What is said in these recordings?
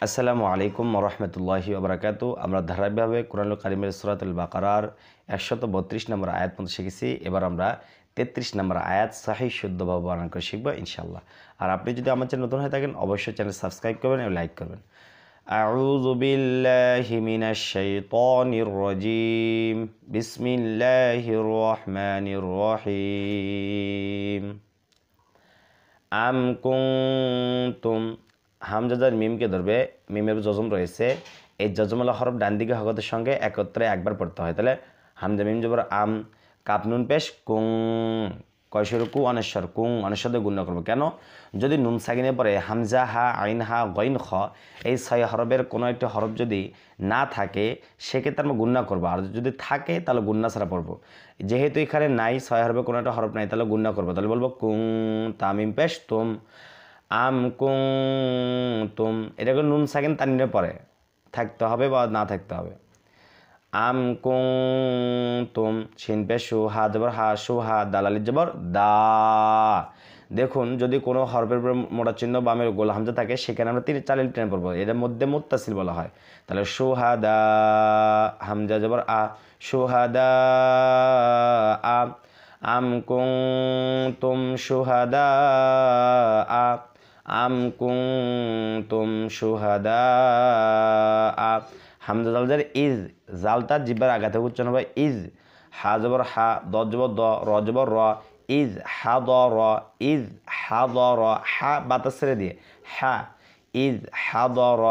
আসসালামু আলাইকুম ওরহমতুল্লাহি ওবরাকাতু। আমরা ধারাবাহিকভাবে কোরআনুল কারিমের সূরাতুল বাকারার ১৩২ নম্বর আয়াত পর্যন্ত শিখেছি। এবার আমরা ৩৩ নম্বর আয়াত সহিহ শুদ্ধভাবে বানান করে শিখব ইনশাআল্লাহ। আর আপনি যদি আমার চ্যানেল নতুন হয়ে থাকেন অবশ্যই চ্যানেল সাবস্ক্রাইব করবেন এবং লাইক করবেন। আউযু বিল্লাহি মিনাশ শাইতানির রাজিম। বিসমিল্লাহির রহমানির রহিম। আম কুনতুম, হামজাদার মিমকে ধরবে, মিমের যজম রয়েছে। এই যজমওয়ালা হরফ ডান দিকে হরকতের সঙ্গে একত্রে একবার পড়তে হয়। তাহলে হামজা মিম জবর আম, কাপ নুন পেশ কুং, কয়শর কু অনেশ্বর, কুং অনেশ্বর দিয়ে গুণ করবো। কেন? যদি নুন সাকিনের পরে হামজা হা আইন হা গইন খ এই 6 হরফের কোনো একটা হরফ যদি না থাকে সেক্ষেত্রে আমরা গুণনা করবো, আর যদি থাকে তাহলে গুণনা ছাড়া পড়বো। যেহেতু এখানে নাই 6 হরফে কোনো একটা হরফ নাই তাহলে গুণনা করবো। তাহলে বলবো কুং তামিম পেশ তুম, আম কুং তুম। এটাকে নুন সাকিন তানিনের পরে থাকতে হবে বা না থাকতে হবে। আম কুং তুম, শিন পে শু, হা জবর হা, শু হা, দালালি জবর দা। দেখুন যদি কোনো হরফের উপরে মোটা চিহ্ন বা আমের গোল হামজা থাকে সেখানে আমরা 3-4 টেনে পড়বো, এটার মধ্যে মুত্তাসিল বলা হয়। তাহলে শু হা দা, হামজা জবর আ, শু হা দা আ। আম কুং তুম শুহাদা আ, আম কুং তুম শুহাদা আ। হামজা জালজার ইজ, জালটা জিব্বার আঘাতে উচ্চারণ হবে ইজ। হা জবর হা, দ জবর দ, র জবর র, ইজ হা দ র, ইজ হা দ র, হা বাতা ছেড়ে দিয়ে হা, ইজ হা দ র।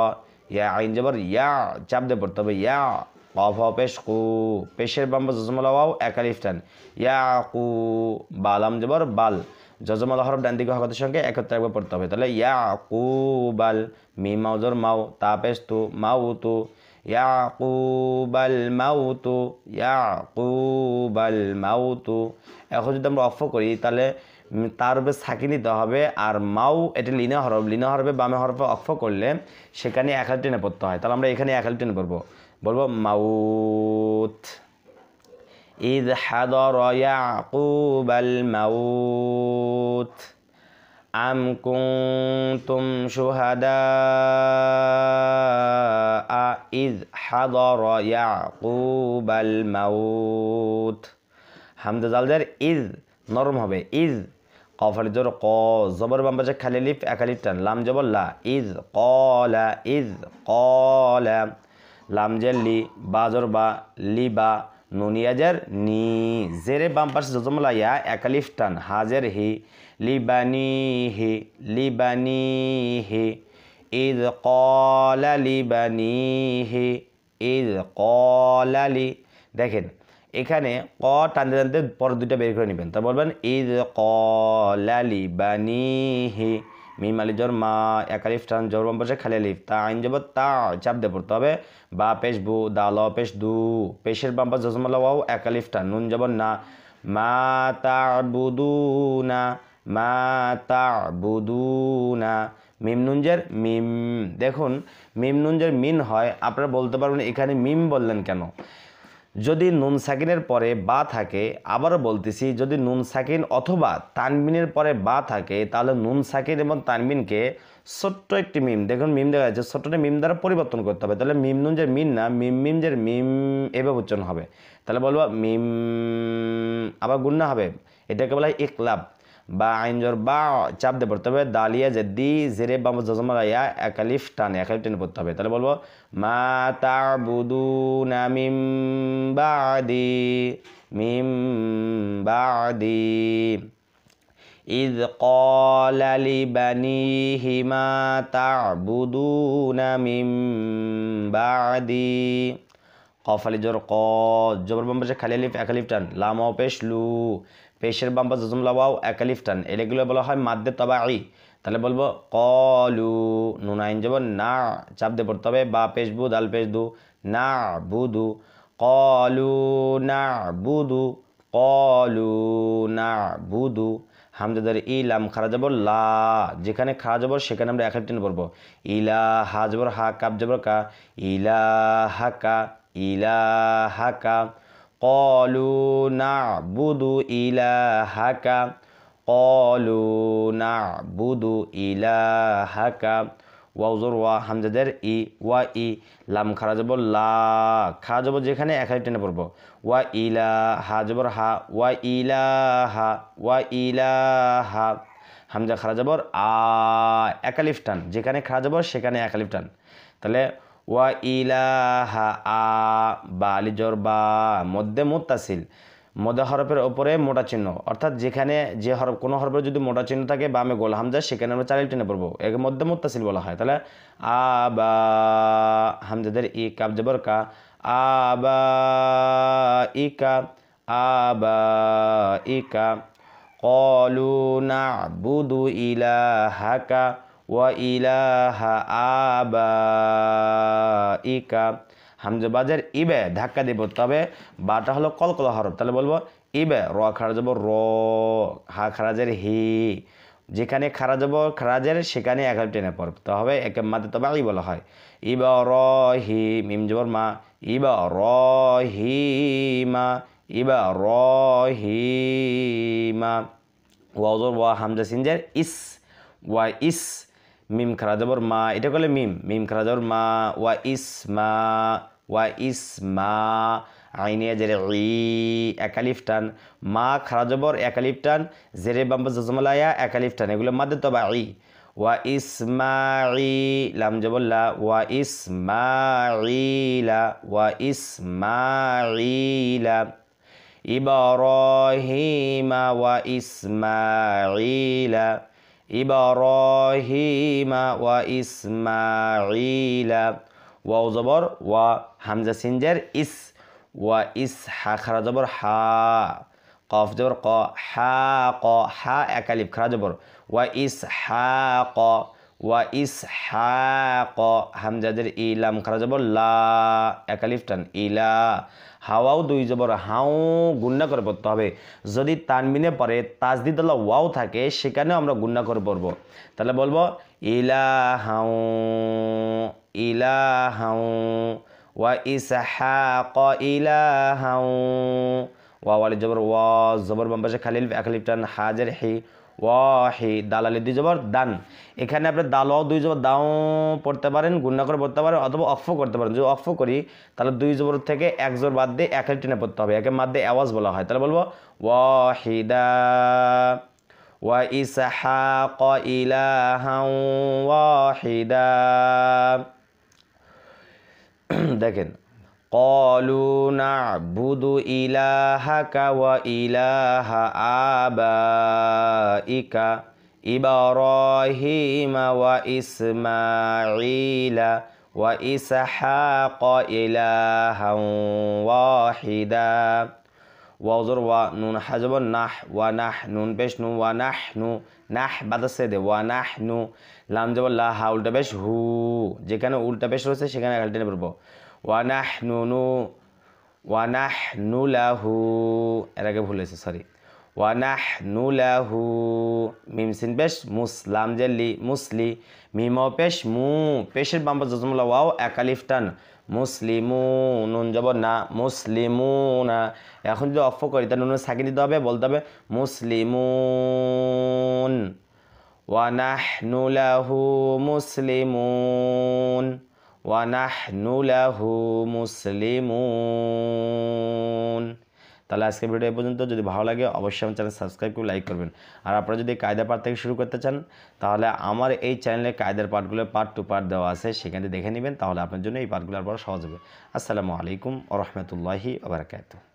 ইয়া আইন জবর ইয়া, চাপ দিয়ে পড়তে হবে ইয়া। কফ পেশ কু, পেশের বাম্বা জজমলা ওয়াও এক আলিফ টান, ইয়া কু। বালাম জবর বাল, জজমলা হরফ ডান দিকে হরকতের সঙ্গে একত্রে একবার পড়তে হবে। তাহলে ইয়া কু বাল, মি মাউজর মাউ, তা পেশ তু, মাউ তু, ইয়া কু বাল মাউ তু, ইয়া কু বাল মাউ তু। এখন যদি আমরা অফ করি তাহলে তার উপরে সাকি নিতে হবে, আর মাউ এটা লিনা হরফ, লিনা হরফে বামে হরফে অক্ষ করলে সেখানে এক হাল টেনে পড়তে হয়। তাহলে আমরা এখানে এক হাল টেনে পড়বো, বলবো মাউত। ইদ হাদর ইয়াকুবাল মাউত, আম কুনতুম শুহাদা ইদ হাদর ইয়াকুবাল মাউত। হামজা জালজার ইজ নরম হবে ইজ। কফ আলিফ জবর ক, জবর বাম পাশে খালি আলিফ এক আলিফ টান, লাম জবর লা, ইজ কলা, ইজ কলা। লাম জের লি, বা জবর বা, লি বা, নুনিয়াজের নি, জেরে বাম পাশে জজমলা ইয়া এক আলিফ টান, হাজের হি, লিবানি হি, লিবানি হি। ইদ কলা লিবানি হি, ইদ কলা লি। দেখেন এখানে ক টানতে টানতে পর দুইটা বের করে নেবেন। তা বলবেন ইদ কলা লিবানিহি, মিম আলিফ জবর মা, এক আলিফ টান, জবর বাম পাশে খালি আলিফ, তা আইন জবর তা, চাপ দিয়ে পড়তে হবে। বা পেশ বু, দা ল পেশ দু, পেশের বাম পাশে জজমলা ওয়াও এক আলিফ টান, নুন জবর না, মা তা'বুদুনা, মা তা'বুদুনা। মিম নুনজের মিম। দেখুন মিম নুনজের মিন হয়, আপনারা বলতে পারবেন এখানে মিম বললেন কেন? যদি নুন সাকিনের পরে বা থাকে, আবারও বলতেছি, যদি নুন সাকিন অথবা তানবিনের পরে বা থাকে তাহলে নুন সাকিন এবং তানবিনকে ছোট্ট একটি মিম, দেখুন মিম দেখা যাচ্ছে, ছোট্ট মিম দ্বারা পরিবর্তন করতে হবে। তাহলে মিম নুন যে মিন না, মিম মিম যে মিম এভাবে উচ্চারণ হবে। তাহলে বলবো মিম, আবার গুণনা হবে, এটাকে বলা হয় ইকলাব। বা আইন জবর বা, চাপ দিয়ে পড়তে হবে, দালিয়া জেদ্দি, জেরে বাম জজমলা ইয়া এক আলিফ টান, এক আলিফ টেনে পড়তে হবে। তাহলে বলবো মা তা'বুদুনা মিম বাদি, মিম বাদি। ইদ ক্বালা লিবানিহি মা তা'বুদুনা মিম বাদি। কফ আলিফ জবর ক, জবর বাম পাশে খালি আলিফ এক আলিফ টান, লাম ওয়াও পেশ লু, পেশের বাম পাশে জজমলা ওয়াও এক আলিফ টান, এগুলো বলা হয় মাদ্দে তাবাঈ। তাহলে বলবো কলু, নুন আইন জবর না, চাপ দিয়ে পড়তে হবে, বা পেশ বু, দাল পেশ দু, না বুদু, কলু না বুদু, কলু না বুদু। হামজাদার ই, লাম খারা জবর লা, যেখানে খারা জবর সেখানে আমরা এক টেনে পড়বো। ইলা, হা জবর হা, কাপ জবর কা, ইলা হাকা, ইলা হাকা। কলু না বুদু ইলা হাকা, কলু না বুদু ইলা হাকা। ওয়াও জবর ওয়া হামজাদের ই ওয়া ই লাম খারা জবর লা খা জবর যেখানে এক আলিফ টেনে পড়বো ওয়া ইলা হা জবর হা ওয়া ইলাহা ওয়া ইলাহা হামজা খারা জবর এক আলিফ টান যেখানে খারা জবর সেখানে এক আলিফ টান তাহলে ওয়া ইলাহা বা আলি জবর বা মধ্যে মুত্তাসিল মধ্যে হরফের ওপরে মোটা চিহ্ন অর্থাৎ যেখানে যে হরফ কোনো হরফের যদি মোটা চিহ্ন থাকে বামে গোল হামজা সেখানে আমরা 4 আলিফ টেনে পড়বো এর মধ্যে মুত্তাসিল বলা হয় তাহলে আবা হামজাদের ই কাব জবর কা আবা ইকা আবা ইকা ক্বালু না'বুদু ইলাহাকা ওয়া ইলাহা আবাইকা হামজা বাজের ইবে ধাক্কা দিব তবে বাটা হলো কলকলা হরফ তাহলে বলবো ইবে র খারা যাব র হা খারাজের হি যেখানে খারা যাব খারাজের সেখানে এক আলিফ টেনে পড়বে তো হবে একে মাদে তবে আই বলা হয় ইবা রহি মিম জবর মা ইবা রহিমা ইবা রহিমা ওয়াও জবর ওয়া হামজা সিনজের ইস ওয়া ইস মিম খারা জবর মা এটা করলে মিম খারা জবর মা ওয়া ইসমা আইনে জেরে ই এক আলিফ টান মা খারা জবর এক আলিফ টান জেরে বাম্বা জজমালায়া এক আলিফ টান এগুলো মাদে তবা ই ওয়া ইসমাঈ লাম জবর লা ওয়া ইসমাঈলা ওয়া ইসমাঈলা ইব্রাহিমা ওয়া ইসমাঈলা ইব্রাহিমা ওয়া ইসমাঈলা ওয়াও জবর ওয়া হামজা সিনজের ইস ওয়া ইস হা খারা জবর হা কফ জবর ক হা এক আলিফ খারা জবর ওয়া ইসহাক হামজাদের ই লাম খারা জবর লা এক আলিফ টান ইলা হাওয়াও 2 জবর হাউ গুণনা করে পড়তে হবে যদি তানবিনে পরে তাজদিদ আল্লাহ ওয়াও থাকে সেখানেও আমরা গুণনা করে পড়ব তাহলে বলবো ইলাহাউ ওয়া ইসহাক ইলাহাউ ওয়া ওয়ালি জবর ওয়া জবর বাম পাশে খালিল এক আলিফ টান হাজের হি ওয়াহি দাল আলি 2 জবর দান এখানে আপনি দাল ওয়াও 2 জবর দাও পড়তে পারেন গুণনা করে পড়তে পারেন অথবা অক্ফ করতে পারেন যদি অক্ফ করি তাহলে 2 জবর থেকে এক জবর বাদ দিয়ে এক আলিফ টেনে পড়তে হবে একে মাদ্দে আওয়াজ বলা হয় তাহলে বলবো ওয়াহিদা ওয়া ইসহাক ইলাহাউ ওয়াহিদা দেখেন ক্বালু না'বুদু ইলাহাকা ওয়া ইলাহা আবাইকা ইব্রাহিমা ওয়া ইসমাঈলা ওয়া ইসহাক ইলাহাউ ওয়াহিদা ওয়াও জবর ওয়া নুন হা জবর নাহ ওয়া নাহ নুন পেশ নু ওয়া নাহনু নাহ বাদ আছে দে ওয়া নাহনু লাম জবর লা হা উল্টা পেশ হু যেখানে উল্টা পেশ রয়েছে সেখানে এক আলিফ টেনে পড়ব ওয়া নাহনু লাহু এর আগে ভুল হয়েছে সরি ওয়া নাহনু লাহু মিম সিন পেশ মুসলাম জেলি মুসলি মিম পেশ মু পেশের বাম পাশে জজমুল্লাহ ওয়াও এক আলিফ টান মুসলিমু নুন জবর না মুসলিমুনা এখন যদি অফ করি তাহলে নুন সাকিন দিতে হবে বলতে হবে মুসলিমুন ওয়া নাহনু লাহু মুসলিমুন ওয়া নাহনু লাহু মুসলিমুন তাহলে আজকের ভিডিও এই পর্যন্ত যদি ভালো লাগে অবশ্যই আমার চ্যানেল সাবস্ক্রাইব করে লাইক করবেন আর আপনারা যদি কায়দা পাঠ থেকে শুরু করতে চান তাহলে আমার এই চ্যানেলে কায়দার পাঠগুলো পার্ট টু পার্ট দেওয়া আছে সেখানে দেখে নেবেন তাহলে আপনার জন্য এই পাঠগুলো আর বড় সহজ হবে আসসালামু আলাইকুম ওয়া রাহমাতুল্লাহি ওয়া বারাকাতুহু